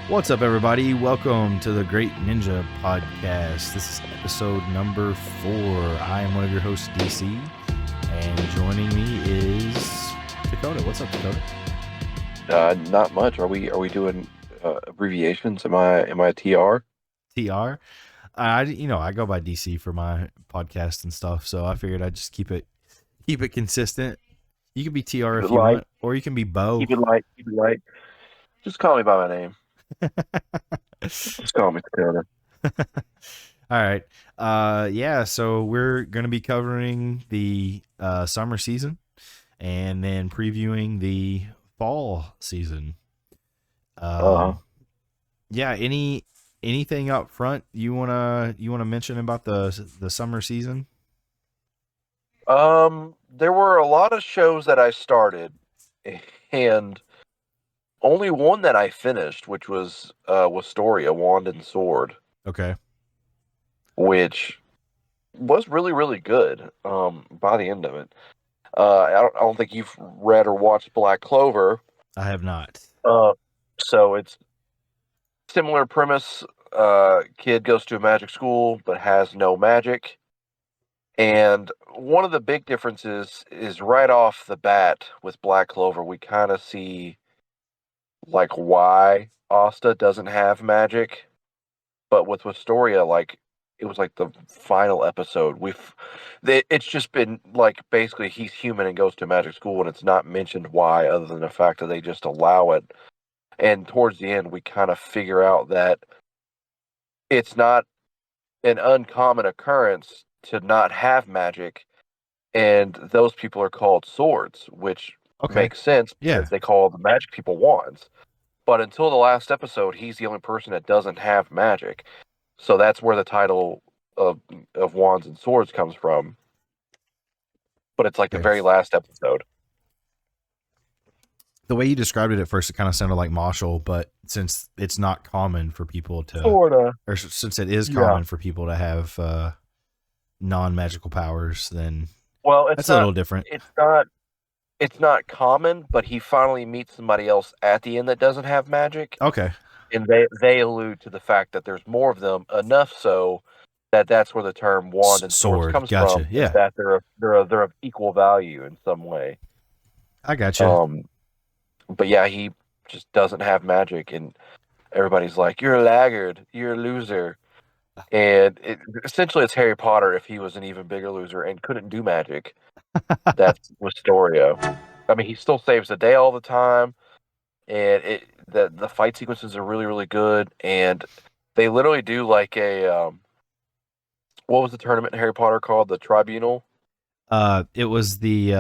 What's up, everybody? Welcome to the Great Ninja Podcast. This is episode number 4. I am one of your hosts, DC, and joining me is Takoda. What's up, Takoda? Not much. Are we doing abbreviations? Am I TR? TR. I go by DC for my podcast and stuff, so I figured I'd just keep it consistent. You can be TR if you want, or you can be Bo. Keep it light. Just call me by my name. Just call me Takoda. All right. So we're going to be covering the summer season and then previewing the fall season. Yeah, anything up front you want to mention about the summer season? There were a lot of shows that I started and only one that I finished, which was Wisteria, Wand and Sword. Okay. Which was really, really good by the end of it. I don't think you've read or watched Black Clover. I have not. So it's similar premise. Kid goes to a magic school but has no magic. And one of the big differences is right off the bat with Black Clover, we kind of see like why Asta doesn't have magic. But with Wisteria, it was like the final episode. It's just been like basically he's human and goes to magic school, and it's not mentioned why, other than the fact that they just allow it. And towards the end, we kind of figure out that it's not an uncommon occurrence to not have magic, and those people are called swords, which makes sense because they call the magic people wands. But until the last episode, he's the only person that doesn't have magic. So that's where the title of Wands and Swords comes from. But it's like the very last episode. The way you described it at first, it kind of sounded like Marshall, but since it's not common for people to... Sorta. Or since it is common for people to have non-magical powers, then that's a little different. It's not common, but he finally meets somebody else at the end that doesn't have magic. Okay. And they allude to the fact that there's more of them, enough so that that's where the term wand and sword comes from. Yeah. That they're of equal value in some way. I gotcha. But yeah, he just doesn't have magic, and everybody's like, "You're a laggard, you're a loser." And essentially, it's Harry Potter if he was an even bigger loser and couldn't do magic. That's Wisteria. I mean, he still saves the day all the time, and the fight sequences are really, really good. And they literally do like a what was the tournament in Harry Potter called? The Tribunal. It was the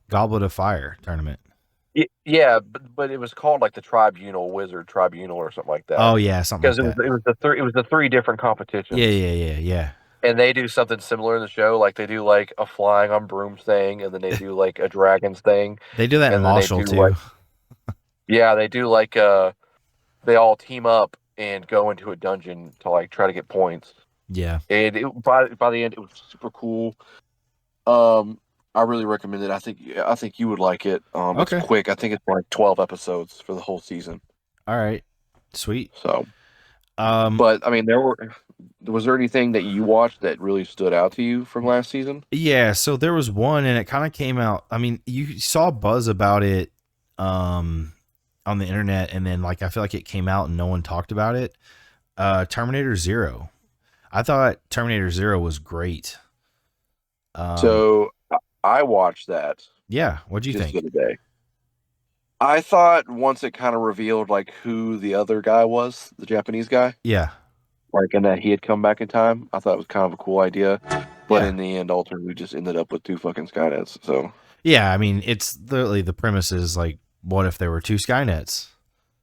Goblet of Fire tournament. Yeah, but it was called like the Tribunal Wizard Tribunal or something like that. Oh yeah, something like that. Because it was the 3 different competitions. Yeah. And they do something similar in the show. Like they do like a flying on brooms thing, and then they do like a dragons thing. They do that in Marshall too. Yeah, they do like they all team up and go into a dungeon to like try to get points. Yeah. And by the end, it was super cool. I really recommend it. I think you would like it. It's quick. I think it's like 12 episodes for the whole season. All right, sweet. So, but I mean, was there anything that you watched that really stood out to you from last season? Yeah, so there was one, and it kind of came out. I mean, you saw buzz about it, on the internet, and then like I feel like it came out and no one talked about it. Terminator Zero. I thought Terminator Zero was great. So I watched that. Yeah, what'd you think? The other day. I thought once it kind of revealed like who the other guy was, the Japanese guy. Yeah. Like, and that he had come back in time. I thought it was kind of a cool idea. But in the end, ultimately, we just ended up with 2 fucking Skynets. So. Yeah, I mean, it's literally the premise is like, what if there were 2 Skynets?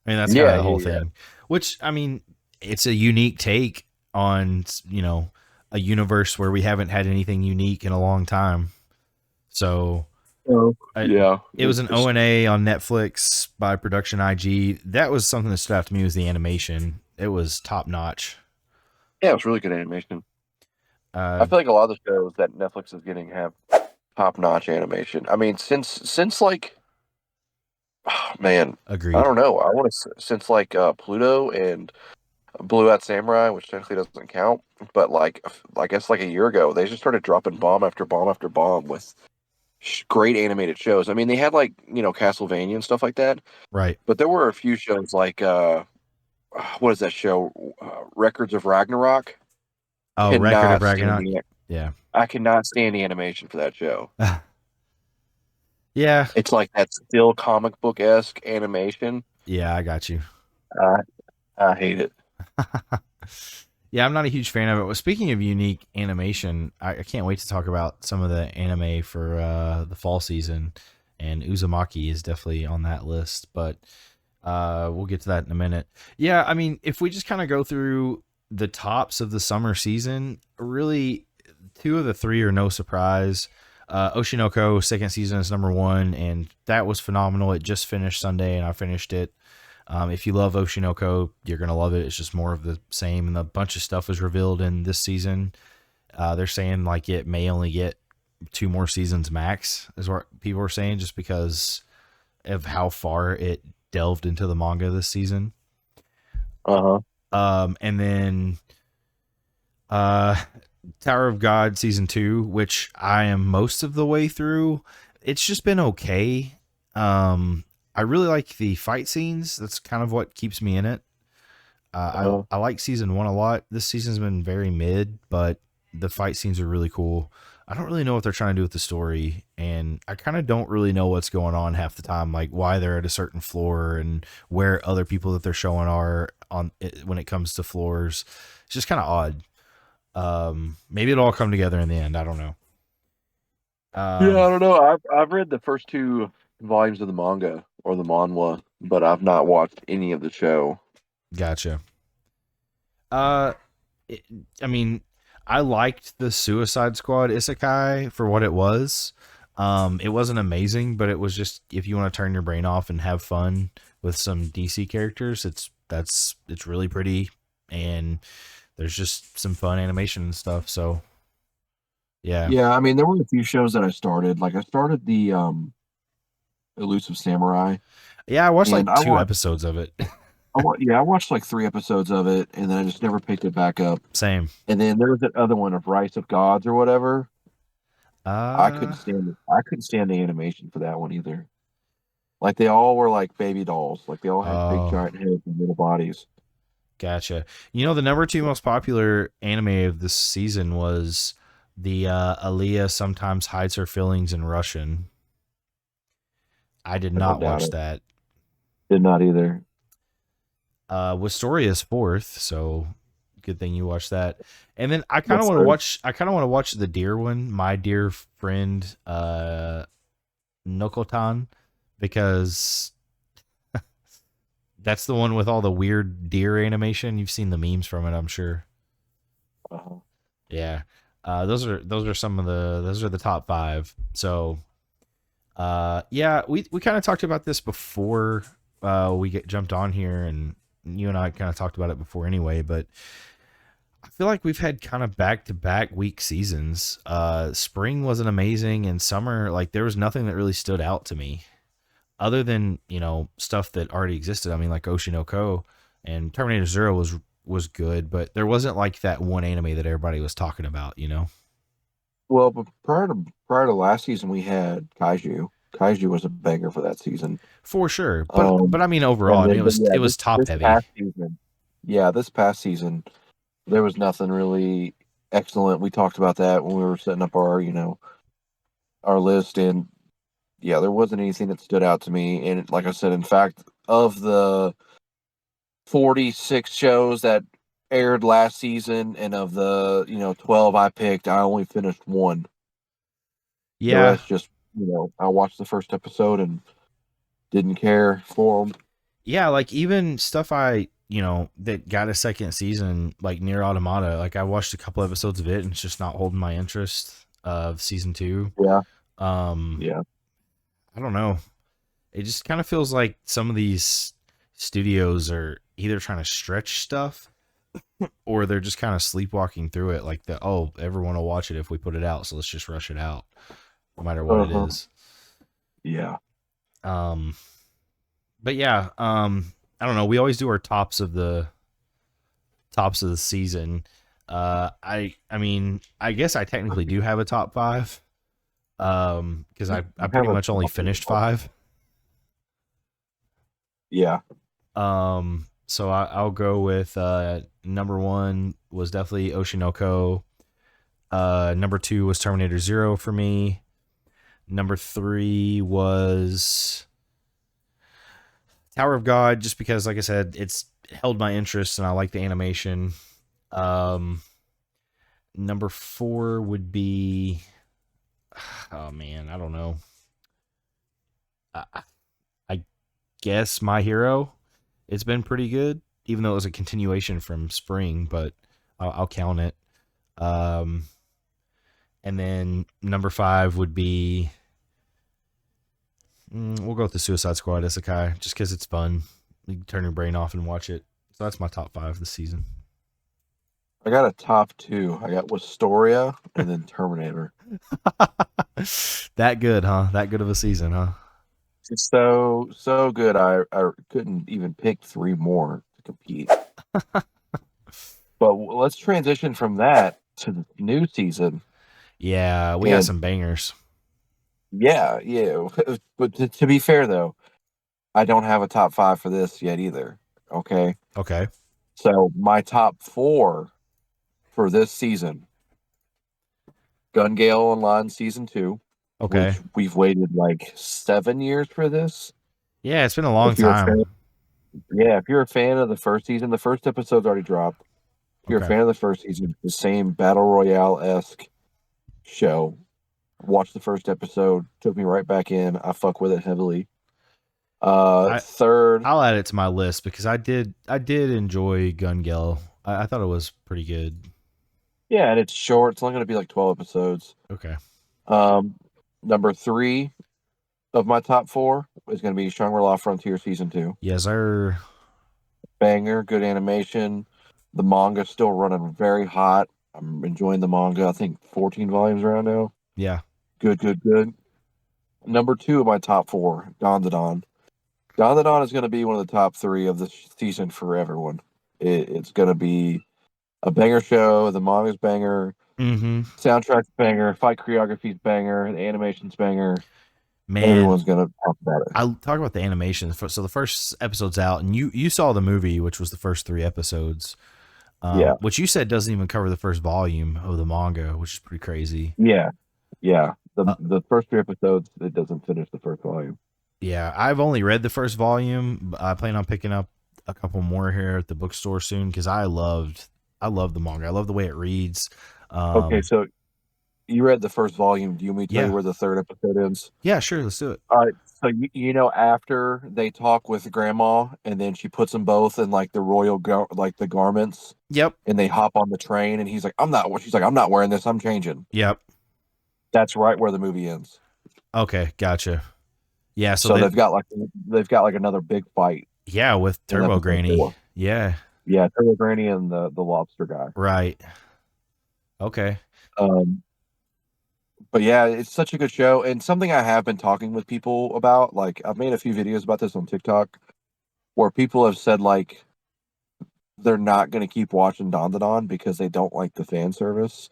I mean, that's kind of the whole thing. Which, I mean, it's a unique take on, a universe where we haven't had anything unique in a long time. So, it was an O&A on Netflix by Production IG. That was something that stood out to me, was the animation. It was top notch. Yeah, it was really good animation. I feel like a lot of the shows that Netflix is getting have top notch animation. I mean, since like Man, I Agreed. don't know. I want to since like Pluto and Blue Out Samurai, which technically doesn't count, but like I guess like a year ago, they just started dropping bomb after bomb after bomb with great animated shows. I mean, they had like Castlevania and stuff like that, Right. but there were a few shows like what is that show? Records of Ragnarok. Oh, Record of Cannot stand Ragnarok. the Yeah. I cannot stand the animation for that show. Yeah. It's like that still comic book esque animation. Yeah, I got you. I I hate it. Yeah, I'm not a huge fan of it. Well, speaking of unique animation, I can't wait to talk about some of the anime for the fall season, and Uzumaki is definitely on that list. But we'll get to that in a minute. Yeah, I mean, if we just kind of go through the tops of the summer season, really, two of the three are no surprise. Oshinoko second season is number one, and that was phenomenal. It just finished Sunday, and I finished it. If you love Oshinoko, you're gonna love it. It's just more of the same, and a bunch of stuff was revealed in this season. They're saying like it may only get two more seasons max, is what people are saying, just because of how far it delved into the manga this season. Uh huh. And then uh, Tower of God season two, which I am most of the way through. It's just been okay. I really like the fight scenes. That's kind of what keeps me in it. Uh-huh. I like season one a lot. This season's been very mid, but the fight scenes are really cool. I don't really know what they're trying to do with the story, and I kind of don't really know what's going on half the time, like why they're at a certain floor and where other people that they're showing are on it when it comes to floors. It's just kind of odd. Maybe it'll all come together in the end. I don't know. Yeah, Um, I don't know. I've read the first two volumes of the manga or the manhwa, but I've not watched any of the show. gotcha. Uh, it, I mean, I liked the Suicide Squad isekai for what it was. It wasn't amazing, but it was just if you want to turn your brain off and have fun with some DC characters, it's really pretty, and there's just some fun animation and stuff. So yeah, Yeah, I mean, there were a few shows that I started. Like I started the Elusive Samurai, yeah, I watched and like two episodes of it. I watched like 3 episodes of it, and then I just never picked it back up. Same. And then there was that other one of Rice of Gods or whatever. Uh, I couldn't stand the animation for that one either. Like they all were like baby dolls. Like they all had big oh, giant heads and little bodies. gotcha. You know, the number two most popular anime of this season was the Aaliyah sometimes hides her feelings in Russian. I did I don't not doubt watch it. that. Did not either. Wisteria is fourth, so good thing you watched that. And then I kind of What's want to third? watch. I kind of want to watch the deer one, my dear friend Nokotan, because that's the one with all the weird deer animation. You've seen the memes from it, I'm sure. Uh-huh. Yeah, those are some of the those are the top five. So yeah, we kind of talked about this before we get jumped on here, and you and I kind of talked about it before anyway, but I feel like we've had kind of back to back week seasons. Spring wasn't amazing, and summer, like there was nothing that really stood out to me other than stuff that already existed. I mean, like Oshinoko and Terminator Zero was good, but there wasn't like that one anime that everybody was talking about. Well, but prior to last season, we had Kaiju. Kaiju was a banger for that season. For sure. But Um, but I mean overall, and I mean then but it yeah, was top this heavy. past season, yeah, this past season there was nothing really excellent. We talked about that when we were setting up our list, and yeah, there wasn't anything that stood out to me. And like I said, in fact, of the 46 shows that aired last season, and of the 12 I picked, I only finished one. The Yeah. rest just I watched the first episode and didn't care for them. Yeah, like even stuff I that got a second season, like Near Automata, like I watched a couple episodes of it and it's just not holding my interest of season two. Yeah, Um yeah. I don't know. It just kind of feels like some of these studios are either trying to stretch stuff or they're just kind of sleepwalking through it, like everyone will watch it if we put it out, so let's just rush it out no matter what Uh it huh. is. Yeah. Um but yeah, I don't know. We always do our tops of the season. I mean, I guess I technically do have a top five. Because I You pretty have a much only top finished four. five. Yeah, So I'll go with number one was definitely Oshinoko. Number two was Terminator Zero for me. Number three was Tower of God, just because, like I said, it's held my interest and I like the animation. Um, Number four would be, oh man, I don't know. I, I guess My Hero. It's been pretty good, even though it was a continuation from Spring, but I'll count it. Um, and then number five would be, we'll go with the Suicide Squad Isekai, just because it's fun. You can turn your brain off and watch it. So that's my top five this season. I got a top two. I got Wistoria and then Terminator. That good, huh? That good of a season, huh? It's so good. I couldn't even pick three more to compete. But let's transition from that to the new season. Yeah, we got And some bangers. yeah, yeah. But to be fair though, I don't have a top five for this yet either. Okay. Okay. So my top four for this season, Gun Gale Online season two, Okay. which we've waited like 7 years for this. Yeah, it's been a long If you're a fan, time. yeah, if you're a fan of the first season, the first episode's already dropped. If you're a Okay. fan of the first season, the same battle royale esque show. Watched the first episode, took me right back in. I fuck with it heavily. I Third, I'll add it to my list because I did enjoy Gun Gale. I thought it was pretty good. yeah, and it's short. It's only going to be like 12 episodes. Okay. Um, Number three of my top four is going to be Shangri-La Frontier season two. Yes, sir. Banger, good animation. The manga's still running very hot. I'm enjoying the manga. I think 14 volumes around now. Yeah. Good, good, good. Number two of my top four, Don the Don. Don the Don is going to be one of the top three of the season for everyone. It's going to be a banger show. The manga's banger. Mm-hmm. Soundtrack's banger. Fight choreography's banger. The animation's banger. Man, Everyone's going to talk about it. I'll talk about the animation. So the first episode's out, and you saw the movie, which was the first three episodes, Yeah. which you said doesn't even cover the first volume of the manga, which is pretty crazy. Yeah. Yeah. Uh, The first three episodes, it doesn't finish the first volume. yeah, I've only read the first volume. But I plan on picking up a couple more here at the bookstore soon because I love the manga. I love the way it reads. Okay, Um, so you read the first volume. Do you want me to tell you yeah, where the third episode ends? yeah, sure, let's do it. All right. So you know after they talk with grandma and then she puts them both in like the like the garments Yep, and they hop on the train and he's like I'm not she's like I'm not wearing this, I'm changing. yep. That's right where the movie ends. Okay, gotcha. Yeah, so So they've got like another big fight yeah, with in Turbo episode Granny. 4. Yeah, Yeah, Turbo Granny and the lobster guy. right. Okay. Um but yeah, it's such a good show and something I have been talking with people about. Like I've made a few videos about this on TikTok where people have said like they're not going to keep watching Don because they don't like the fan service.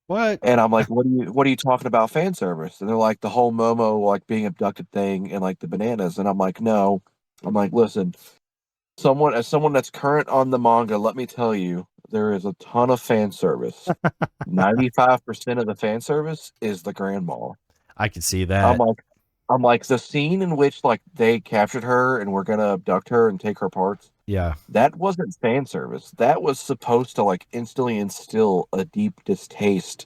What? And I'm like, what are you talking about fan service? And they're like the whole Momo like being abducted thing and like the bananas. And I'm like, no. I'm like, listen, someone that's current on the manga, let me tell you, there is a ton of fan service. 95% of the fan service is the grandma. I can see I'm that. like I'm like the scene in which like they captured her and we're gonna abduct her and take her parts. Yeah. That wasn't fan service. That was supposed to like instantly instill a deep distaste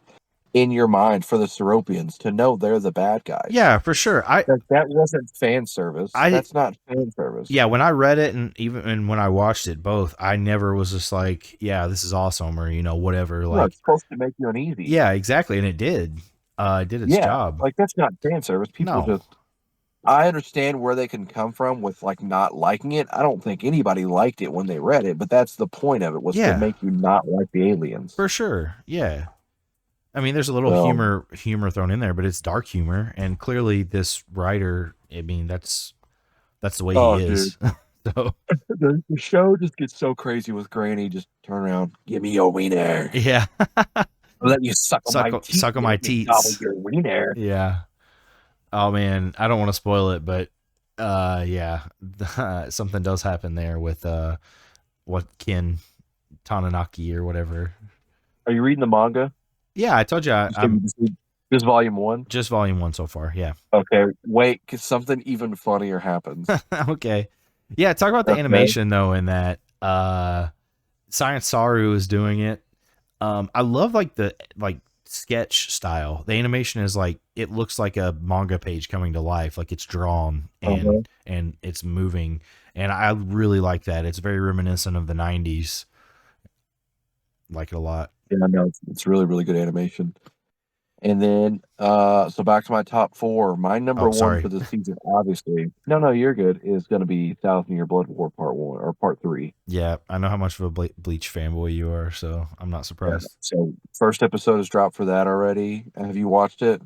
in your mind for the Seropians to know they're the bad guys. Yeah, for sure. I That wasn't fan service. I That's not fan service. yeah, when I read it and when I watched it both, I never was just like, yeah, this is awesome or whatever No, like it's supposed to make you uneasy. yeah, exactly, and it did. It did its Yeah, job. like that's not fan service. People No. just I understand where they can come from with like not liking it. I don't think anybody liked it when they read it, but that's the point of it was to Yeah, make you not like the aliens. for sure. Yeah. I mean, there's a little So humor thrown in there, but it's dark humor and clearly this writer, I mean, That's the way he Oh, dude. is. So The show just gets so crazy with Granny. Just turn around, give me your wiener. yeah, I'll let you suck on my teeth. suck on my Let me gobble teats. your wiener. Yeah. Oh man, I don't want to spoil it, but yeah, something does happen there with what Ken Tananaki or whatever. Are you reading the manga? Yeah, I told you You said you I'm just read this volume one. just volume 1 so far. Yeah. Okay, wait, because something even funnier happens. Okay. Yeah, talk about the Okay. animation though in that Science Saru is doing it. I love like the sketch style. The animation is like it looks like a manga page coming to life, like it's drawn Uh-huh. and it's moving. And I really like that. It's very reminiscent of the 90s. Like it a lot. Yeah, no, it's really, really good animation. And then, so back to my top four. My number Oh, one sorry. for the season, obviously, no, you're good, is going to be Thousand Year Blood War Part One or Part Three. Yeah, I know how much of a Bleach fanboy you are, so I'm not Yeah. surprised. So first episode is dropped for that already. Have you watched it?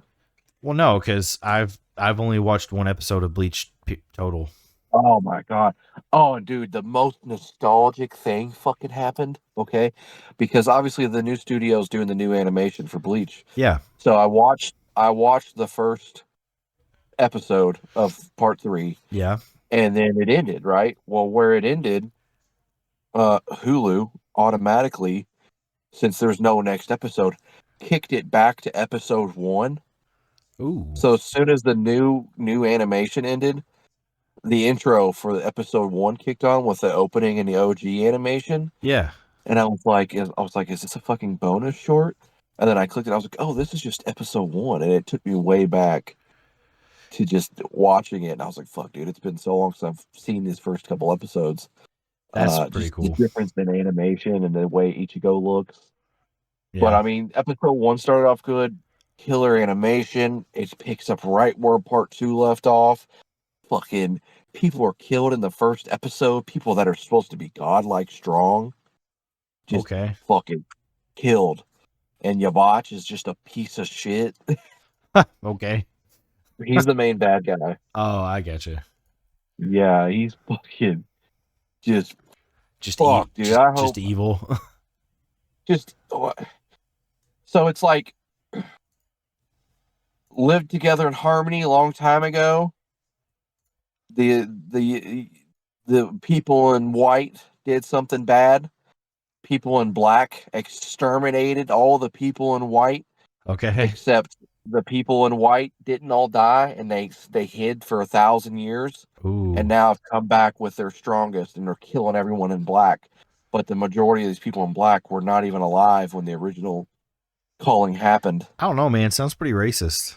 Well, no, because I've only watched one episode of Bleach total. Oh my god. Oh, dude, the most nostalgic thing fucking happened. Okay, because obviously the new studio's doing the new animation for Bleach. Yeah, So I watched the first episode of Part Three, yeah. and then it ended. Right. Well, where it ended, Hulu automatically, since there's no next episode, kicked it back to episode one. Ooh, So as soon as the new animation ended, the intro for the episode one kicked on with the opening and the OG animation, yeah. and I was like, is this a fucking bonus short? And then I clicked it. I was like, oh, this is just episode one, and it took me way back to just watching it. And I was like, fuck, dude, it's been so long since I've seen these first couple episodes. That's pretty Just the cool. difference in animation and the way Ichigo looks. But Yeah. I mean, episode one started off good, killer animation. It picks up right where part two left off. Fucking people are killed in the first episode. People that are supposed to be godlike strong, just Okay. fucking killed. And Yabach is just a piece of shit. Okay. He's the main bad guy. Oh, I get you. Yeah, he's fucking just fuck, dude. I Just hope evil. just so it's like lived together in harmony a long time ago. The people in white did something bad. People in black exterminated all the people in white, Okay. except the people in white didn't all die, and they hid for 1,000 years, and Ooh. now have come back with their strongest, and they're killing everyone in black. But the majority of these people in black were not even alive when the original calling happened. I don't know, man. Sounds pretty racist.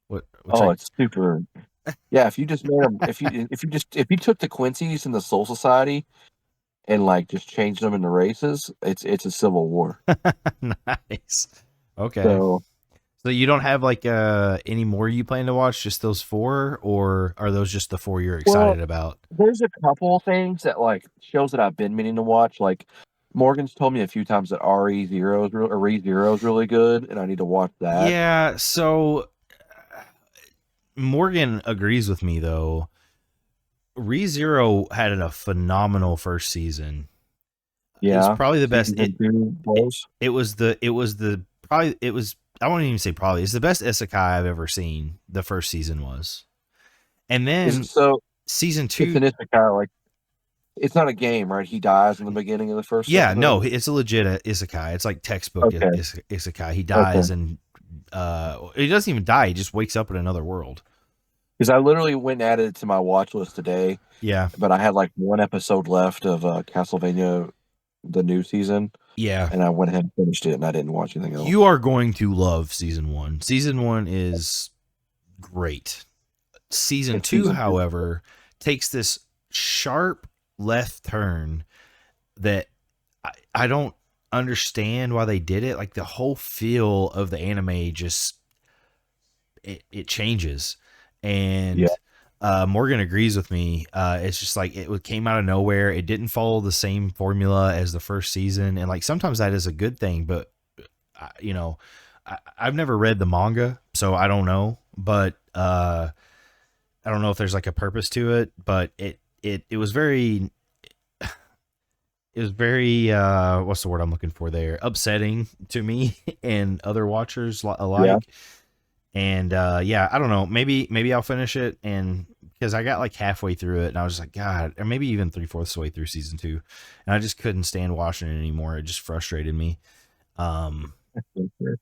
What? Which Oh, I. it's super. Yeah, if you just made them, if you took the Quincy's and the Soul Society and like just changed them into races, it's a civil war. Nice. Okay. So, So you don't have like any more you plan to watch? Just those four, or are those just the four you're well, excited about? there's a couple things that like shows that I've been meaning to watch. Like Morgan's told me a few times that RE Zero is really good, and I need to watch that. Yeah. So Morgan agrees with me though. ReZero had a phenomenal first season. It's Yeah, probably the best. season two It blows. it was I won't even say probably it's the best isekai I've ever seen. The first season was, and Is it then so? season It's two. an isekai, like it's not a game, right? He dies in the beginning of the first Yeah, no, episode. it's a legit isekai. It's like textbook Okay, isekai. He okay. dies and he doesn't even die. He just wakes up in another world. Because I literally went and added it to my watch list today, Yeah, but I had like one episode left of Castlevania, the new season, yeah. and I went ahead and finished it, and I didn't watch anything You else. are going to love season one. Season one is great. Season It's two, season two. however, takes this sharp left turn that I don't understand why they did it. Like the whole feel of the anime just it changes, Yeah, and Morgan agrees with me. It's just like it came out of nowhere. It didn't follow the same formula as the first season, and like sometimes that is a good thing. But you know, I've never read the manga, so I don't know. But I don't know if there's like a purpose to it, but it was very what's the word I'm looking for there, upsetting to me and other watchers Yeah. alike. And yeah, I don't know, maybe I'll finish it, and because I got like halfway through it and I was like, God, or maybe even 3/4 way through season 2, and I just couldn't stand watching it anymore. It just frustrated me. um Okay.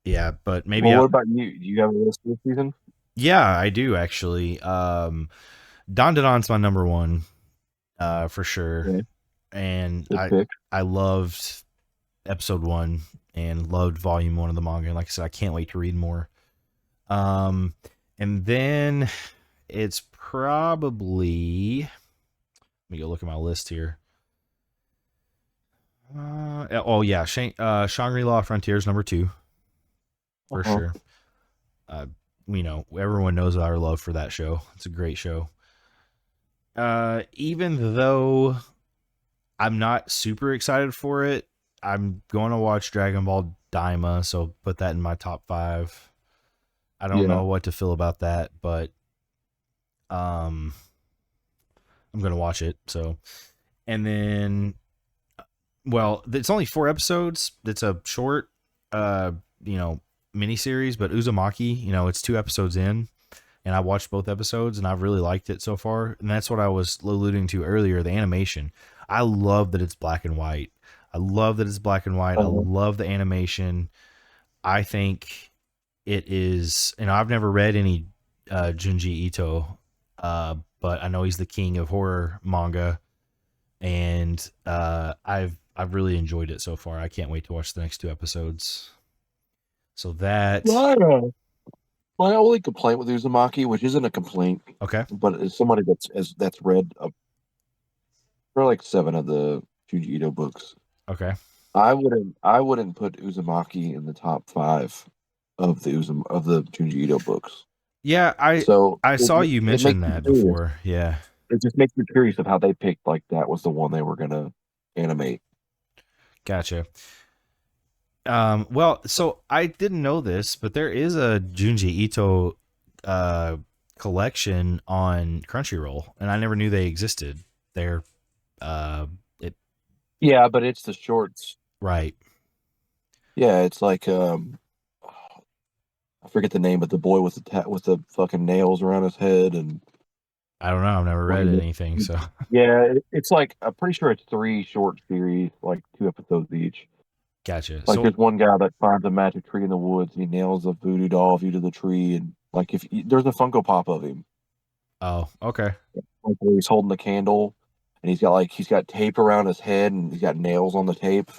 yeah, but maybe Well, what I'll, about you? Do you have a list this season? yeah, I do actually. Don Don's my number one, for sure. Okay. And Good I pick. I loved episode 1 and loved volume 1 of the manga, and like I said, I can't wait to read more. um and then it's probably, let me go look at my list here. Oh yeah, Shangri-La Frontiers number 2 for Uh-huh. sure. uh Everyone knows our love for that show. It's a great show. Even though I'm not super excited for it, I'm going to watch Dragon Ball Daima, so put that in my top 5. I don't Yeah. know what to feel about that, but um I'm going to watch it. So, and then, well, it's only 4 episodes. It's a short uh you know miniseries, but Uzumaki, it's 2 episodes in, and I watched both episodes and I've really liked it so far. And that's what I was alluding to earlier, the animation. I love that it's black and white. I love that it's black and white. I Uh-huh. love the animation. I think it is, I've never read any Junji Ito, but I know he's the king of horror manga, and I've really enjoyed it so far. I can't wait to watch the next 2 episodes. So that, Well, my only complaint with Uzumaki, which isn't a complaint, okay, but as somebody that's read for like 7 of the Junji Ito books, okay. I wouldn't put Uzumaki in the top 5 of the Junji Ito books. Yeah, So I it, saw you it makes mention me that curious. before. Yeah. It just makes me curious of how they picked like that was the one they were gonna animate. Gotcha. Well, so I didn't know this, but there is a Junji Ito uh, collection on Crunchyroll, and I never knew they existed. They're uh, it Yeah, but it's the shorts. right. Yeah, it's like I forget the name, but the boy with with the fucking nails around his head and I don't know. I've never where read anything, so yeah, it's like I'm pretty sure it's 3 short series, like 2 episodes each. gotcha. Like So, there's one guy that finds a magic tree in the woods and he nails a voodoo doll view to the tree, and like there's a Funko Pop of him, oh, okay. like where he's holding the candle, and he's got tape around his head and he's got nails on the tape.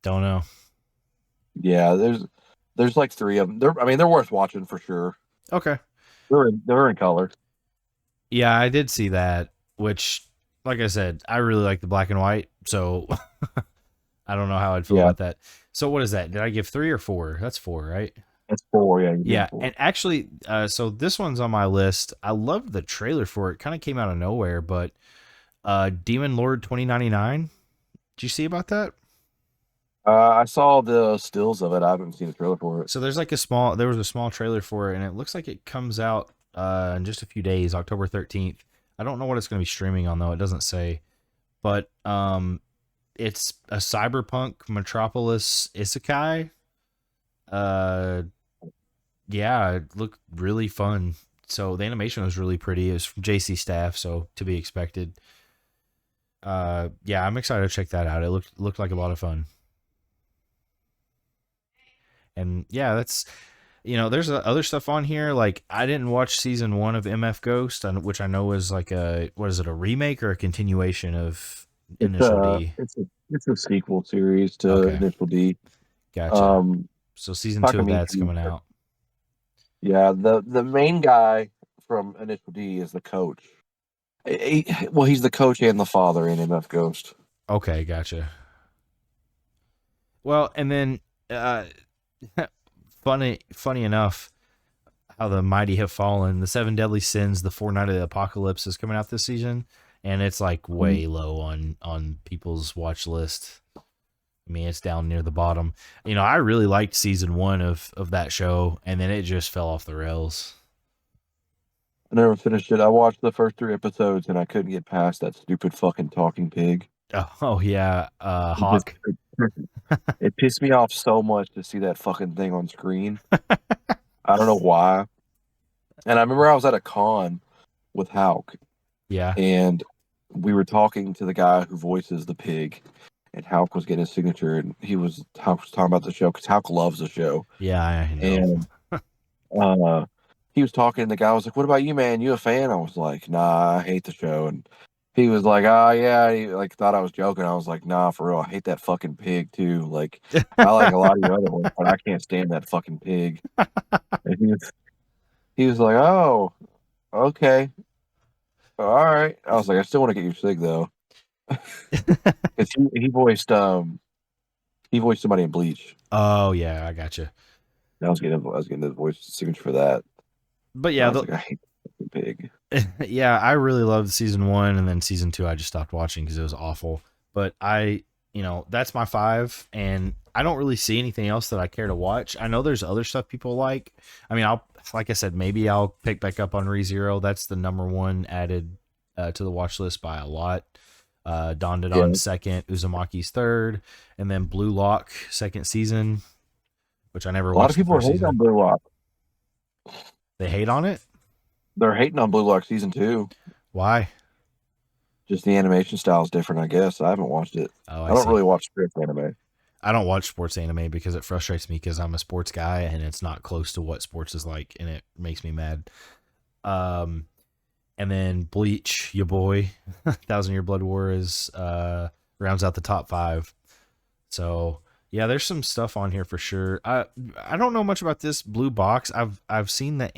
Don't know. Yeah, there's like 3 of them. They're worth watching for sure. Okay. They're in color. Yeah, I did see that. Which, like I said, I really like the black and white, so I don't know how I'd feel Yeah, about that. So, what is that? Did I give 3 or 4? That's 4, right? that's 4. Yeah, you did Yeah, 4. and actually, so this one's on my list. I loved the trailer for it. Kind of came out of nowhere, but Demon Lord 2099. Did you see about that? I saw the stills of it. I haven't seen a trailer for it. So there was a small trailer for it, and it looks like it comes out in just a few days, October 13th. I don't know what it's going to be streaming on though. It doesn't say, but it's a cyberpunk metropolis isekai. Uh, yeah, it looked really fun. So the animation was really pretty. It was from JC Staff, so to be expected. Yeah, I'm excited to check that out. It looked like a lot of fun. And yeah, that's, there's other stuff on here. Like I didn't watch season 1 of MF Ghost, which I know is like what is it, a remake or a continuation of Initial D? It's a sequel series to Okay, Initial D. gotcha. Um, So season 2 of that's Takamichi. coming out. Yeah, the main guy from Initial D is the coach. Well, he's the coach and the father in MF Ghost. Okay, gotcha. Well, and then uh, funny enough, how the mighty have fallen. The Seven Deadly Sins, the Fortnite of the Apocalypse is coming out this season, and it's like way low on people's watch list. I mean, it's down near the bottom. I really liked season 1 of that show, and then it just fell off the rails. I never finished it. I watched the first 3 episodes and I couldn't get past that stupid fucking talking pig. Oh yeah, It just Hawk. it pissed me off so much to see that fucking thing on screen. I don't know why. And I remember I was at a con with Hauk, Yeah, and we were talking to the guy who voices the pig, and Hauk was getting his signature, and Hauk was talking about the show because Hauk loves the show, yeah, I know. and uh, he was talking, and the guy was like, "What about you, man? You a fan?" I was like, "Nah, I hate the show," and he was like, "Ah, yeah," he like thought I was joking. I was like, "Nah, for real, I hate that fucking pig too. Like, I like a lot of your other ones, but I can't stand that fucking pig." And he was like, "Oh, okay, all right." I was like, "I still want to get your sig though." Because he voiced somebody in Bleach. Oh yeah, I gotcha. I was getting the voice signature for that. But And I yeah, was like, I hate the fucking pig. yeah, I really loved season one, and then season two I just stopped watching because it was awful. But that's my five, and I don't really see anything else that I care to watch. I know there's other stuff people like. I mean, like I said, maybe I'll pick back up on ReZero. That's the number one added to the watch list by a lot. Yeah, Dandadan second, Uzumaki's third, and then Blue Lock second season, which I never a lot of watched the people are first hating on season. Blue Lock. They hate on it. They're hating on Blue Lock season two. Why? Just the animation style is different, I guess. I haven't watched it. Oh, I I don't see. really watch script anime. I don't watch sports anime because it frustrates me because I'm a sports guy and it's not close to what sports is like, and it makes me mad. Um, and then Bleach, your boy, Thousand Year Blood War is rounds out the top five. So yeah, there's some stuff on here for sure. I don't know much about this blue box. I've seen the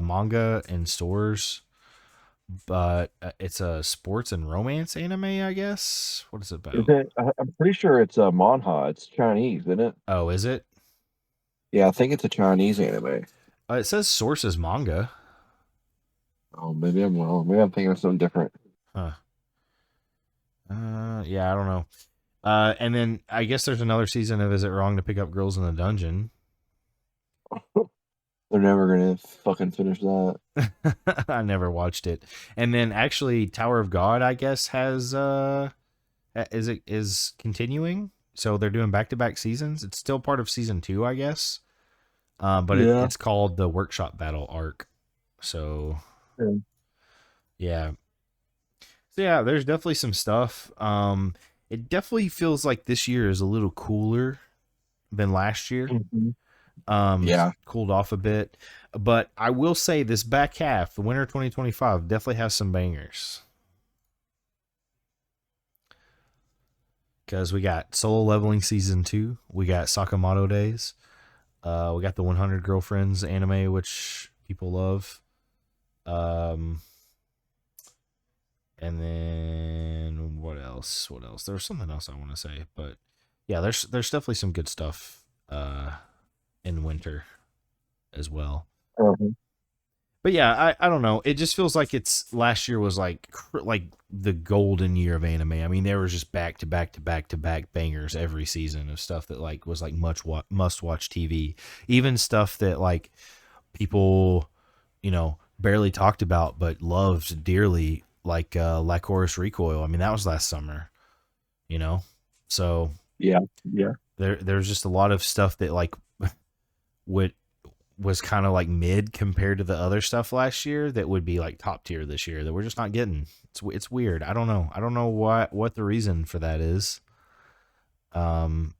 manga in stores, but it's a sports and romance anime, I guess. What is it Is about? it? I'm pretty sure it's a manhwa. It's Chinese, isn't it? Oh, is it? Yeah, I think it's a Chinese anime. It says source is manga. Oh, maybe I'm wrong. Maybe I'm thinking of something different. Huh. Yeah, I don't know. And then I guess there's another season of Is It Wrong to Pick Up Girls in the Dungeon? They're never gonna fucking finish that. I never watched it. And then actually Tower of God, I guess, is continuing. So they're doing back to back seasons. It's still part of season two, I guess. But Yeah. it's called the Workshop Battle arc. So Yeah. yeah. So yeah, there's definitely some stuff. It definitely feels like this year is a little cooler than last year. Mhm. Yeah. Cooled off a bit, but I will say this back half, the winter 2025, definitely has some bangers because we got Solo Leveling season 2, we got Sakamoto Days, we got the 100 Girlfriends anime, which people love, um, and then what else? What else? There was something else I want to say, but yeah, there's definitely some good stuff in winter as well. Uh-huh. But yeah, I don't know. It just feels like it's last year was like the golden year of anime. I mean, there was just back to back to back to back bangers every season of stuff that like was like must watch TV. Even stuff that like people, barely talked about but loved dearly, like Lycoris Recoil. I mean, that was last summer, you know. So Yeah. Yeah. there's just a lot of stuff that like would was kind of like mid compared to the other stuff last year that would be like top tier this year that we're just not getting. It's weird. I don't know. I don't know what the reason for that is. Um,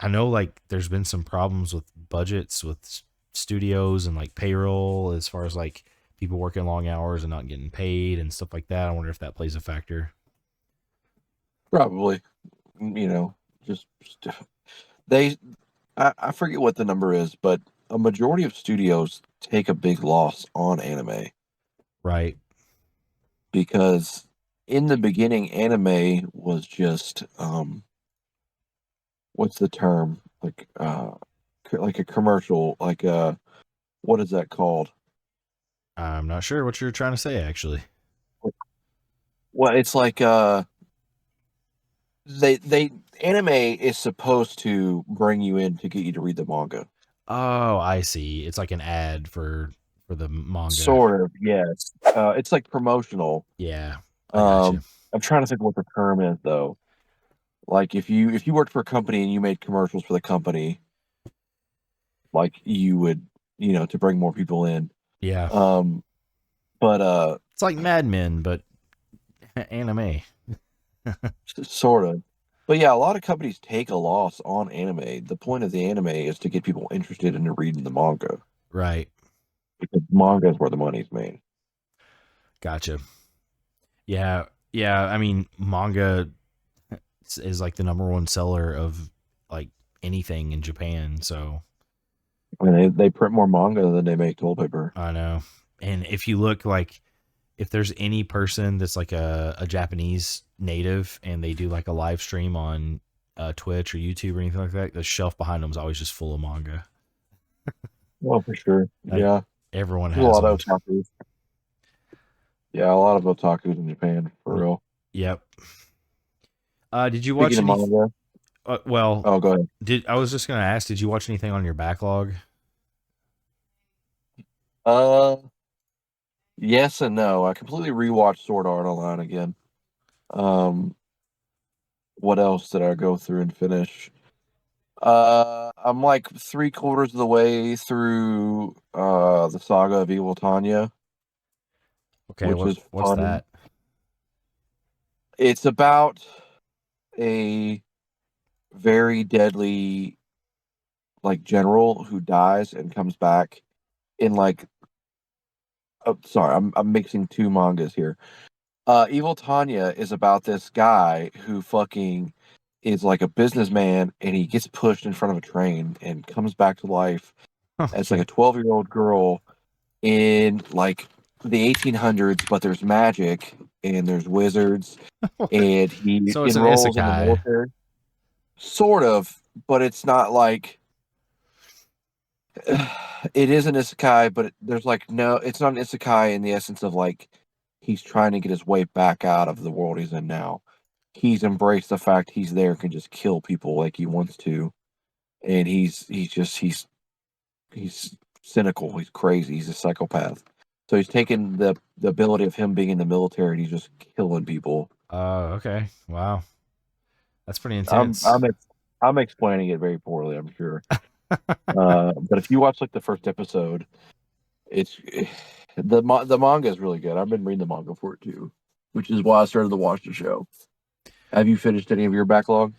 I know like there's been some problems with budgets with studios and like payroll as far as like people working long hours and not getting paid and stuff like that. I wonder if that plays a factor. Probably. You know, just they. I forget what the number is, but a majority of studios take a big loss on anime Right. because in the beginning, anime was just what's the term like a commercial what is that called? I'm not sure what you're trying to say actually. Well, it's like they anime is supposed to bring you in to get you to read the manga. Oh, I see. It's like an ad for for the manga. Sort of, yes. It's like promotional. Yeah, I got you. Um, I'm trying to think of what the term is though. Like if you worked for a company and you made commercials for the company, like you would, to bring more people in. Yeah, Um, but it's like Mad Men, but anime. sort of. But yeah, a lot of companies take a loss on anime. The point of the anime is to get people interested in reading the manga Right. because manga is where the money's made. Gotcha. Yeah, yeah. I mean, manga is like the number one seller of like anything in Japan. So I mean, they print more manga than they make toilet paper. I know. And if you look like if there's any person that's like a Japanese native and they do like a live stream on Twitch or YouTube or anything like that, the shelf behind them is always just full of manga. Well, for sure. Like Yeah. everyone There's a has lot them. of otakus. Yeah, a lot of otakus in Japan, for real. Yep. Did you watch Speaking of any? manga, Well, oh, go ahead. did I was just gonna ask? Did you watch anything on your backlog? Uh, yes and no. I completely rewatched Sword Art Online again. Um, what else did I go through and finish? I'm like 3/4 of the way through the saga of Evil Tanya, Okay, which is what's fun. that? It's about a very deadly like general who dies and comes back in like oh, sorry, I'm mixing two mangas here. Evil Tanya is about this guy who fucking is like a businessman and he gets pushed in front of a train and comes back to life as like a Okay. 12-year-old girl in like the 1800s, but there's magic and there's wizards and he So it's an enrolls in the isekai. military. Sort of, but it's not like it is an isekai, but there's like no, it's not an isekai in the essence of like he's trying to get his way back out of the world he's in now. He's embraced the fact he's there, can just kill people like he wants to, and he's cynical, he's crazy, he's a psychopath. So he's taken the ability of him being in the military and he's just killing people. Okay. Wow. That's pretty I'm intense. I'm ex- I'm explaining it very poorly, I'm sure. But if you watch like the first episode, it's the manga is really good. I've been reading the manga for it too, which is why I started to watch the show. Have you finished any of your backlog?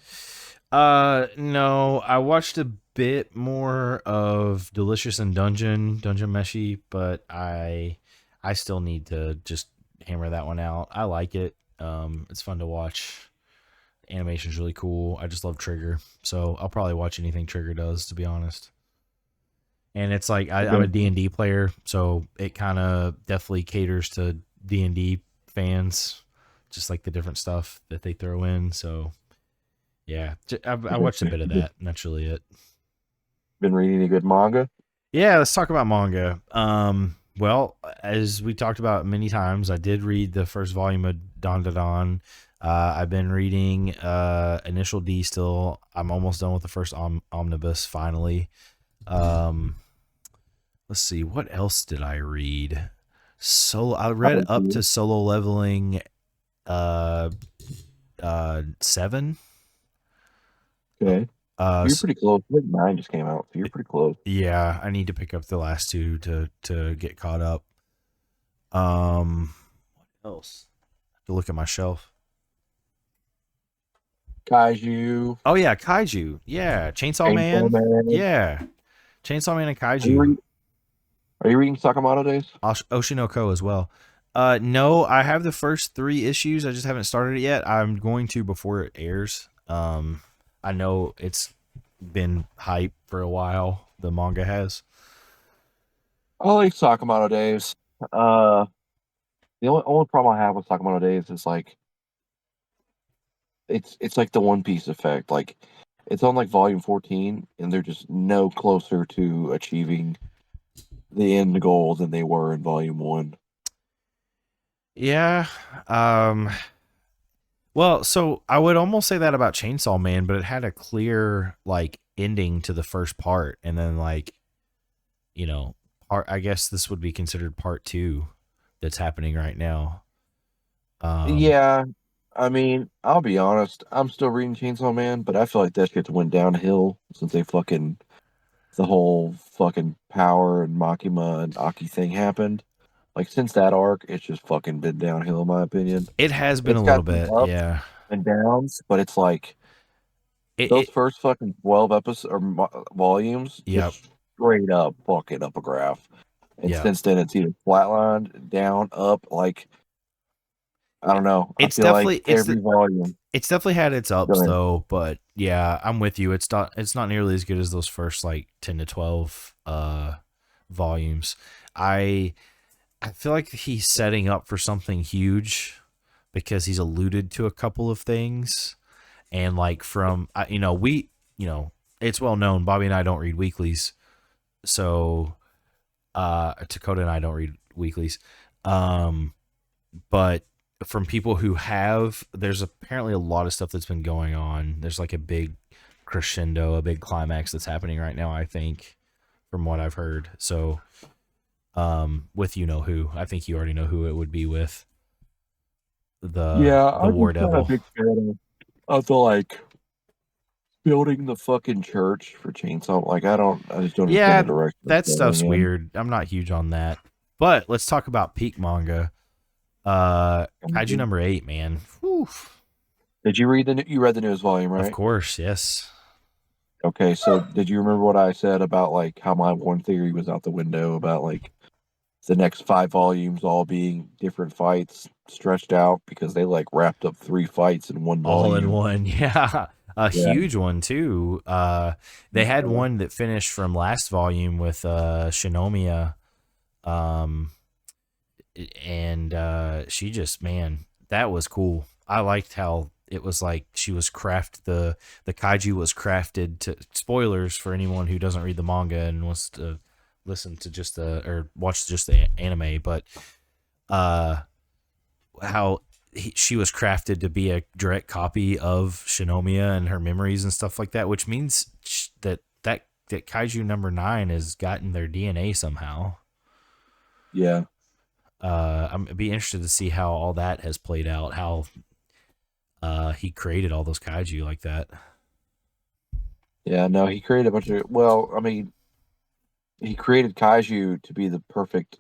No, I watched a bit more of Delicious and Dungeon Meshi, but I still need to just hammer that one out. I like it. It's fun to watch. Animation's really cool. I just love Trigger, so I'll probably watch anything Trigger does, to be honest. And it's like I'm a Okay. D&D player, so it kind of definitely caters to D&D fans, just like the different stuff that they throw in. So yeah, I watched a bit of that, and that's really it. Been reading any good manga? Yeah, let's talk about manga. Well, as we talked about many times, I did read the first volume of Don Da Don. I've been reading Initial D still. I'm almost done with the first omnibus finally. Um, let's see, what else did I read? I read Probably up to two. solo leveling uh 7. Okay. Uh You're s- pretty close. I think nine just came out, so you're pretty close. yeah, I need to pick up the last two to get caught up. What else? To look at my shelf. Kaiju, Oh yeah, Kaiju. Yeah, Chainsaw Chainsaw Man. Man. Yeah, Chainsaw Man and Are you, Kaiju. re- are you reading Sakamoto Days? Oshinoko as well. No, I have the first 3 issues. I just haven't started it yet. I'm going to before it airs. I know it's been hype for a while. The manga has. I like Sakamoto Days. Uh, the only problem I have with Sakamoto Days is like it's like the One Piece effect. Like it's on like volume 14, and they're just no closer to achieving the end goal than they were in volume one. Yeah. Um. Well, so I would almost say that about Chainsaw Man, but it had a clear like ending to the first part, and then like part. I guess this would be considered part two that's happening right now. Yeah, I mean, I'll be honest. I'm still reading Chainsaw Man, but I feel like that shit went downhill since the whole fucking Power and Makima and Aki thing happened. Like since that arc, it's just fucking been downhill in my opinion. It has been a It's little got some bit, ups yeah. and downs, but it's like those It first fucking 12 episodes or volumes yep, just straight up fucking up a graph. And yep. since then, it's either flatlined, down, up. Like I don't know. I It's feel like definitely every volume. it's definitely had its Go ups ahead. though, but yeah, I'm with you. It's not nearly as good as those first like 10 to 12 volumes. I I feel like he's setting up for something huge because he's alluded to a couple of things and like from we it's well known Bobby and I don't read weeklies. So Takoda and I don't read weeklies. Um but from people who have, there's apparently a lot of stuff that's been going on. There's like a big crescendo, a big climax that's happening right now, I think, from what I've heard. So, with you know who, I think you already know who it would be with Yeah, the I'm War just not a Devil. big fan of the like building the fucking church for Chainsaw. Like I just don't understand the Yeah, direction it's that going stuff's in. weird. I'm not huge on that. But let's talk about peak manga. Kaiju number 8, man. Whew. Did you read you read the newest volume, Of right? course, yes. Okay, so did you remember what I said about like how my one theory was out the window about like the next 5 volumes all being different fights stretched out because they like wrapped up 3 fights in one All in volume. one. Yeah. A Yeah. huge one too. They had one that finished from last volume with Shinomiya. Um and she just, man, that was cool. I liked how it was like she was the kaiju was crafted to, spoilers for anyone who doesn't read the manga and wants to listen to just the or watch just the anime, but uh how she was crafted to be a direct copy of Shinomiya and her memories and stuff like that, which means that Kaiju number 9 has gotten their DNA somehow. Yeah. I'm be interested to see how all that has played out. How he created all those Kaiju like that. Yeah, no, he created a bunch of well, I mean, he created Kaiju to be the perfect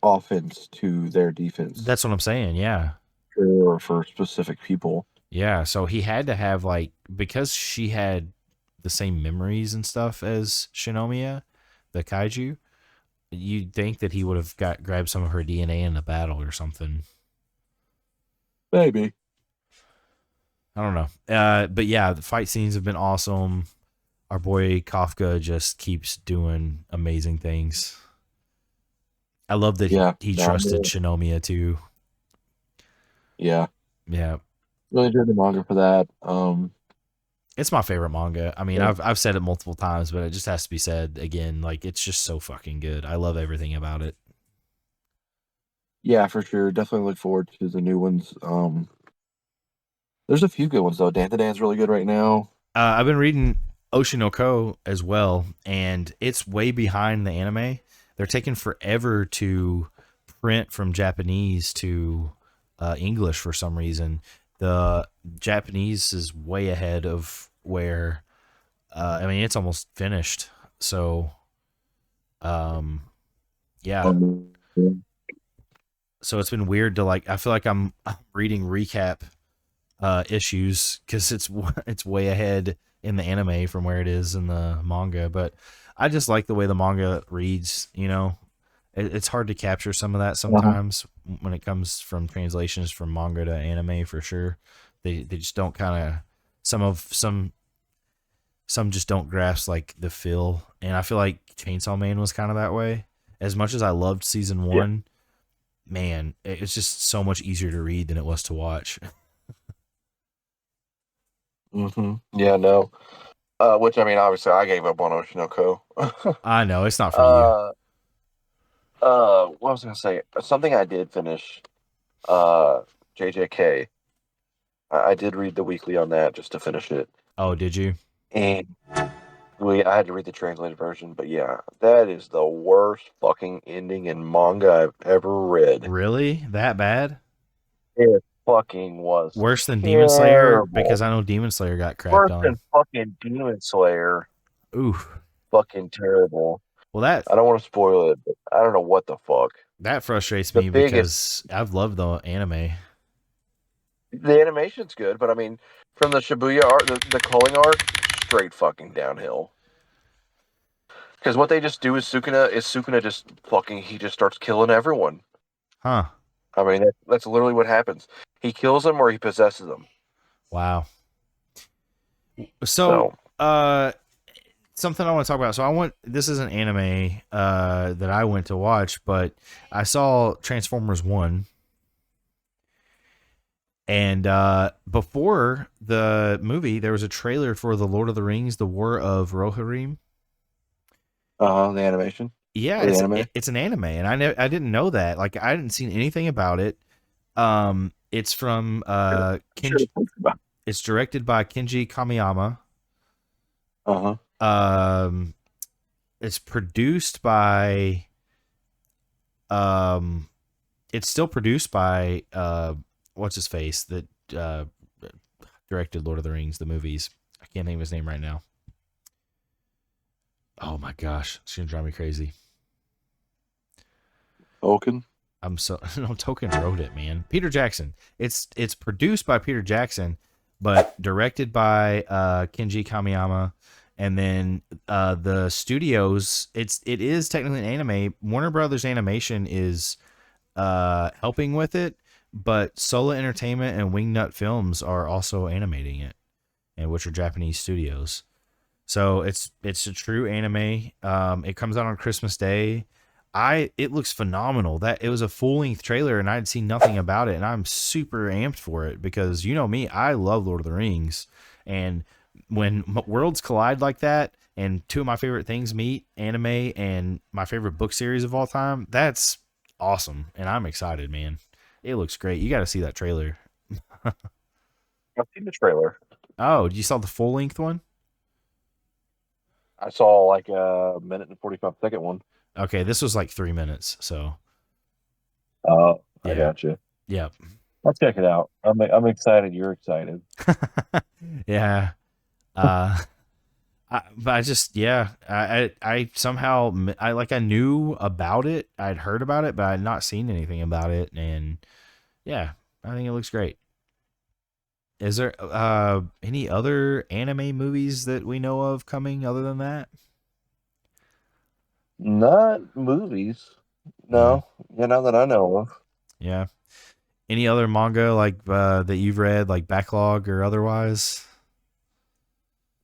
offense to their defense That's what I'm saying. Yeah, for specific people. yeah. So he had to have like, because she had the same memories and stuff as Shinomiya, the Kaiju. You'd think that he would have got grabbed some of her DNA in the battle or something. Maybe. I don't know. But yeah, the fight scenes have been awesome. Our boy Kafka just keeps doing amazing things. I love that Yeah. he No, trusted Shinomiya too. yeah. Yeah, Really enjoyed the manga for that. it's my favorite manga. I mean, Yeah, I've said it multiple times, but it just has to be said again. Like, it's just so fucking good. I love everything about it. yeah, for sure. Definitely look forward to the new ones. There's a few good ones though. Dan the Dan's really good right now. I've been reading Oshinoko as well, and it's way behind the anime. They're taking forever to print from Japanese to English for some reason. The Japanese is way ahead of where I mean, it's almost finished. So, um, yeah. Yeah. So it's been weird to like. I feel like I'm reading recap issues because it's way ahead in the anime from where it is in the manga. But I just like the way the manga reads. It's hard to capture some of that Uh-huh. sometimes when it comes from translations from manga to anime for sure. They just don't kind of some just don't grasp like the feel, and I feel like Chainsaw Man was kind of that way. As much as I loved season Yeah. one, man, it's just so much easier to read than it was to watch. Yeah, no. Which I mean, obviously, I gave up on Oshinoko. I know it's not for you. uh, what was I gonna say? Something I did finish. JJK. I did read the weekly on that just to finish it, Oh, did you? and I had to read the translated version, but yeah, that is the worst fucking ending in manga I've ever read. Really? That bad? It fucking was Worse than Demon Slayer? terrible. Because I know Demon Slayer got crapped Worse on. than fucking Demon Slayer. Oof. Fucking terrible. Well, that I don't want to spoil it, but I don't know what the fuck. that frustrates The me biggest, because I've loved the anime. the animation's good, but I mean, from the Shibuya art, the culling arc, straight fucking downhill. Because what they just do is Sukuna just fucking he just starts killing everyone. Huh. I mean, that's literally what happens. He kills them or he possesses them. Wow. So, So, something I want to talk about. So, this is an anime that I went to watch, but I saw Transformers 1. And before the movie, there was a trailer for The Lord of the Rings, The War of Rohirrim. the animation Yeah, or the anime. it's an anime, and I didn't know that. Like, I hadn't seen anything about it. It's from Sure. Kenji. It's directed by Kenji Kamiyama. Uh huh. Um, it's produced by um, it's still produced by what's his face that directed Lord of the Rings, the movies. I can't think of his name right now. Oh my gosh, it's gonna drive me crazy. Tolkien. I'm so no Token wrote it, man. Peter Jackson. It's produced by Peter Jackson, but directed by Kenji Kamiyama, and then the studios. It is technically an anime. Warner Brothers Animation is helping with it, but Sola Entertainment and Wingnut Films are also animating it, and which are Japanese studios. So it's a true anime. It comes out on Christmas Day. It looks phenomenal. That it was a full length trailer, and I'd seen nothing about it, and I'm super amped for it because you know me, I love Lord of the Rings, and when worlds collide like that, and two of my favorite things meet, anime and my favorite book series of all time, that's awesome, and I'm excited, man. It looks great. You got to see that trailer. I've seen the trailer. Oh, you saw the full length one? I saw like a minute and 45-second one. Okay, this was like 3 minutes, so Oh, I yeah. got you. Yeah. I'll check it out. I'm excited. You're excited. Yeah. But I just, yeah, I somehow, I knew about it. I'd heard about it, but I had not seen anything about it. And yeah, I think it looks great. Is there, any other anime movies that we know of coming other than that? Not movies. Mm, No, not that I know of. yeah. Any other manga like, that you've read, like backlog or otherwise?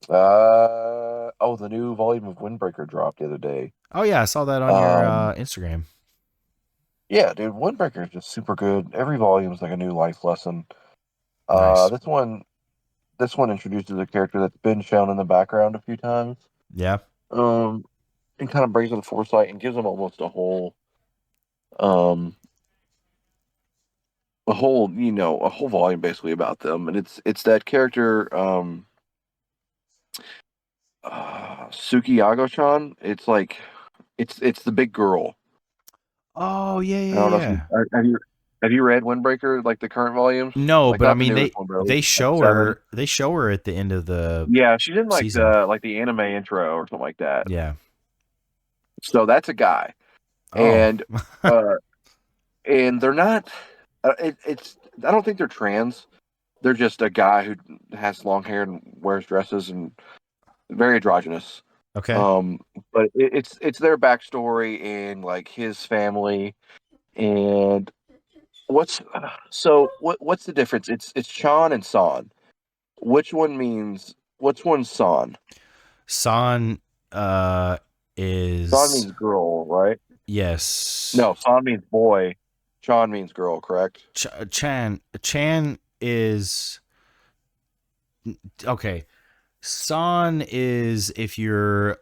The new volume of Windbreaker dropped the other day. Oh yeah, I saw that on your, Um, Instagram. yeah, dude, Windbreaker is just super good. Every volume is like a new life lesson. Uh, Nice. this one, this one introduces a character that's been shown in the background a few times. Yeah. Um, and kind of brings in foresight and gives them almost um, a whole volume basically about them. And it's that character, Sukiyago-chan. It's like it's the big girl. Oh yeah, I yeah, don't know if you yeah. have you read Windbreaker, like the current volumes, No, like but I not the mean newest one, but at least they like show seven. her at the end of the Yeah, she's in season. like the anime intro or something like that. Yeah. So that's a guy, Oh. and uh, and they're not. It's I don't think they're trans. They're just a guy who has long hair and wears dresses and very androgynous. Okay. Um, but it's their backstory and like his family and what's the difference? It's Chan and San. Which one's San? San San is means girl, right? yes. No, San means boy. Chan means girl, correct? Chan is okay. San is if you're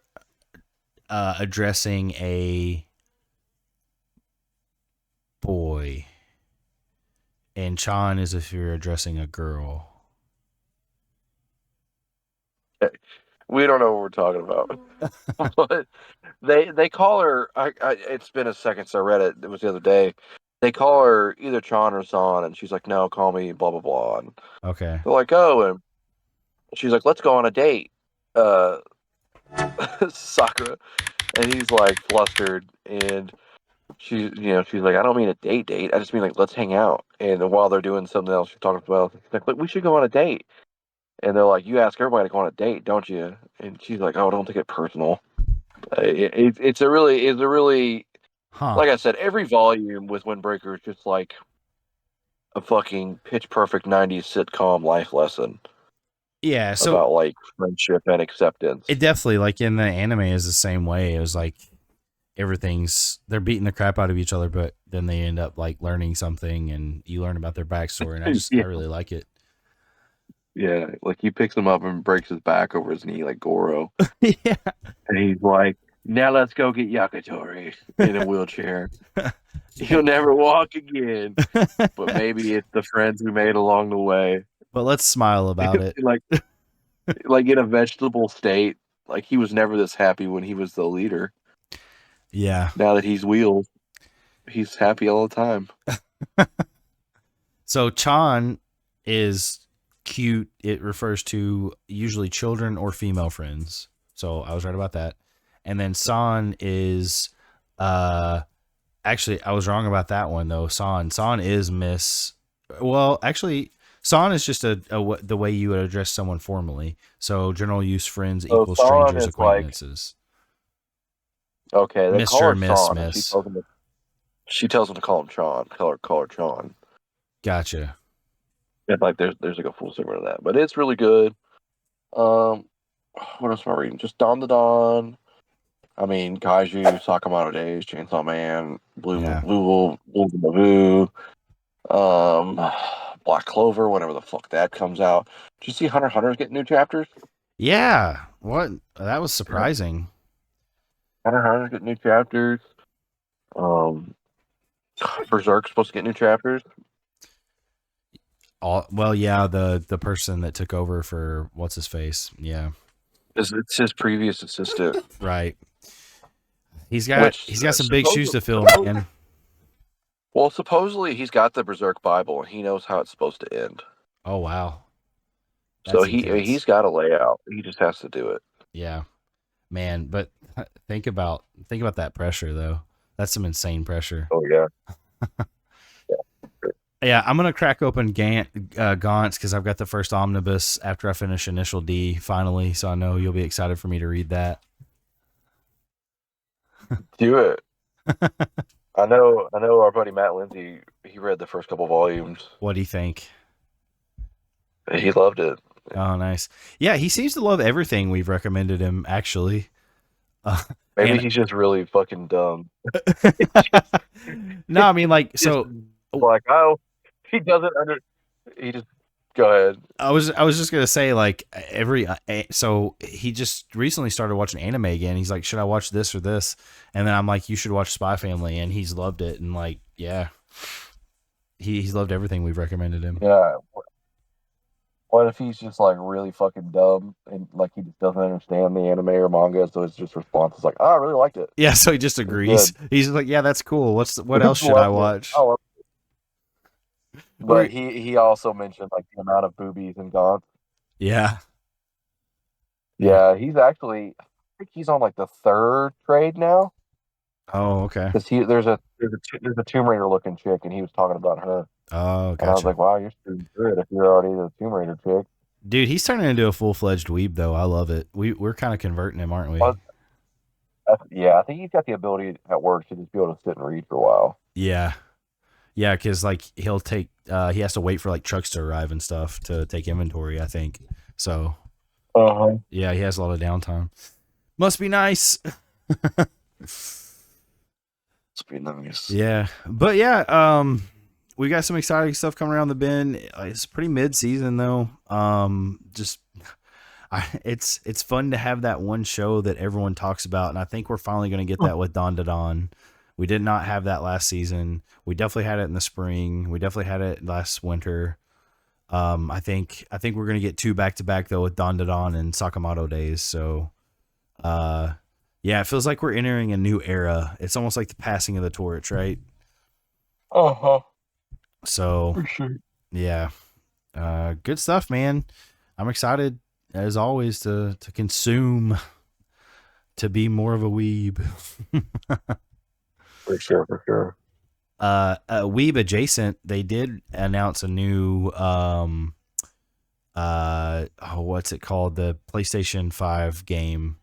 addressing a boy, and Chan is if you're addressing a girl. We don't know what we're talking about. But they call her. It's been a second since I read it. It was the other day. They call her either Chan or San, and she's like, "No, call me blah blah blah." And Okay. they're like, "Oh," and she's like, "Let's go on a date." Uh, Sakura, and he's like flustered, and she's like, "I don't mean a date. I just mean like let's hang out." And while they're doing something else, she's talking about, she's like, "Look, we should go on a date." And they're like, "You ask everybody to go on a date, don't you?" And she's like, "Oh, don't take it personal." It's a really, Huh. like I said, every volume with Windbreaker is just like a fucking pitch perfect '90s sitcom life lesson Yeah. So about like friendship and acceptance. it definitely, like in the anime, is the same way. It was like they're beating the crap out of each other, but then they end up like learning something, and you learn about their backstory. And I Yeah, really like it. yeah. Like he picks him up and breaks his back over his knee, like Goro, Yeah. and he's like, "Now let's go get Yakitori in a wheelchair. He'll never walk again, but maybe it's the friends we made along the way." But let's smile about it. like like in a vegetable state. Like he was never this happy when he was the leader. Yeah. Now that he's wheels, he's happy all the time. So Chan is cute. It refers to usually children or female friends. So I was right about that. And then San is uh actually I was wrong about that one though. San is Miss, well, actually San is just the way you would address someone formally. So general use friends So equals San strangers, is like, acquaintances. okay, they call Mr. her Miss, San, and Miss. she tells him to call him Sean. Call her Sean. Gotcha. And like there's like a full segment of that, but it's really good. Um, what else am I reading? Just Dawn to Dawn. I mean, Kaiju, Sakamoto Days, Chainsaw Man, Yeah. Blue Mavoo, um, Black Clover, whenever the fuck that comes out. Did you see Hunter x Hunter's getting new chapters? Yeah. What? That was Yeah. surprising. Hunter x Hunter's getting new chapters. Um, Berserk's supposed to get new chapters. Well, yeah, the person that took over for what's his face. Yeah. It's his previous assistant, Right. which He's got some big shoes to fill, man. well, supposedly he's got the Berserk Bible and he knows how it's supposed to end. Oh wow. So That's intense. he's got a layout. He just has to do it. Yeah. Man, but think about that pressure though. That's some insane pressure. Oh yeah. Yeah, I'm gonna crack open Gaunt's because I've got the first omnibus after I finish Initial D finally, so I know you'll be excited for me to read that. Do it. I know our buddy Matt Lindsay, he read the first couple volumes. What do you think? He loved it. Oh, nice. Yeah, he seems to love everything we've recommended him, actually. Uh, Maybe and he's just really fucking dumb. no, I mean, like, Just so like, oh, he doesn't under he just go ahead. I was just gonna say, like, so he just recently started watching anime again. He's like, should I watch this or this? And then I'm like, you should watch Spy Family, and he's loved it. And like, yeah, he's loved everything we've recommended him. Yeah. What if he's just like really fucking dumb and like he just doesn't understand the anime or manga, so his just response is like, "Oh, I really liked it. Yeah, so he just It was agrees. good. He's like, yeah, that's cool. What else should I Loved it. watch? Oh, Or but he also mentioned like the amount of boobies in Gaunt. yeah, yeah. Yeah, I think he's on like the third trade now Oh, okay. because there's a Tomb Raider looking chick and he was talking about her, Oh, and I was gotcha. like, wow, you're pretty good if you're already the Tomb Raider chick. Dude, he's turning into a full fledged weeb though. I love it. We're kind of converting him, aren't we? But, yeah, I think he's got the ability at work to just be able to sit and read for a while. Yeah. Yeah, because like he'll take he has to wait for like trucks to arrive and stuff to take inventory, I think. So yeah, he has a lot of downtime. Must be nice. It's pretty nice. Yeah. But yeah, we got some exciting stuff coming around the bend. It's pretty mid season though. Just it's fun to have that one show that everyone talks about, and I think we're finally going to get that with Dawn to Dawn. We did not have that last season. We definitely had it in the spring. We definitely had it last winter. I think we're gonna get 2 back to back though with Dandadan and Sakamoto days. So yeah, it feels like we're entering a new era. It's almost like the passing of the torch, right? Uh-huh. So For sure. yeah, good stuff, man. I'm excited as always to consume, to be more of a weeb. For sure, for sure. Weeb adjacent, they did announce a new what's it called, the PlayStation 5 game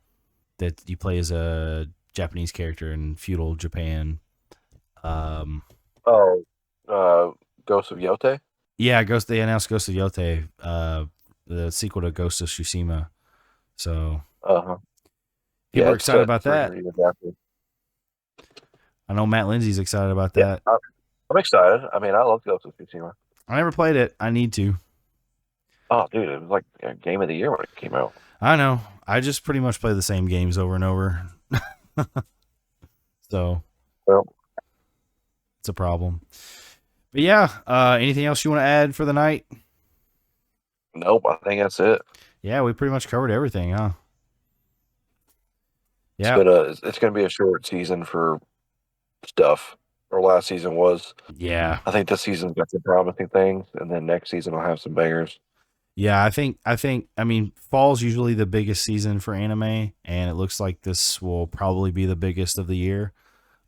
that you play as a Japanese character in feudal Japan. Oh, Ghost of Yote? Yeah, they announced Ghost of Yote, the sequel to Ghost of Tsushima. So Uh-huh. people Yeah, are it's excited set about for that. release after. I know Matt Lindsay's excited about Yeah, that. I'm excited. I mean, I love Ghost of Tsushima. I never played it. I need to. Oh, dude, it was like a game of the year when it came out. I know. I just pretty much play the same games over and over. So Well, it's a problem. But yeah, anything else you want to add for the night? nope, I think that's it. Yeah, we pretty much covered everything, huh? It's Yeah. gonna be a short season for stuff. Or last season was. Yeah. I think this season's got some promising things, and then next season will have some bangers. Yeah, I mean, fall's usually the biggest season for anime, and it looks like this will probably be the biggest of the year.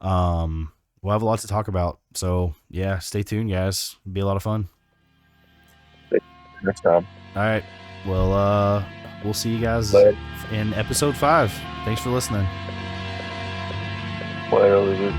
We'll have a lot to talk about. So yeah, stay tuned, guys. It'll be a lot of fun. Next time. All right. Well, we'll see you guys Later. in episode 5. Thanks for listening. Later, losers.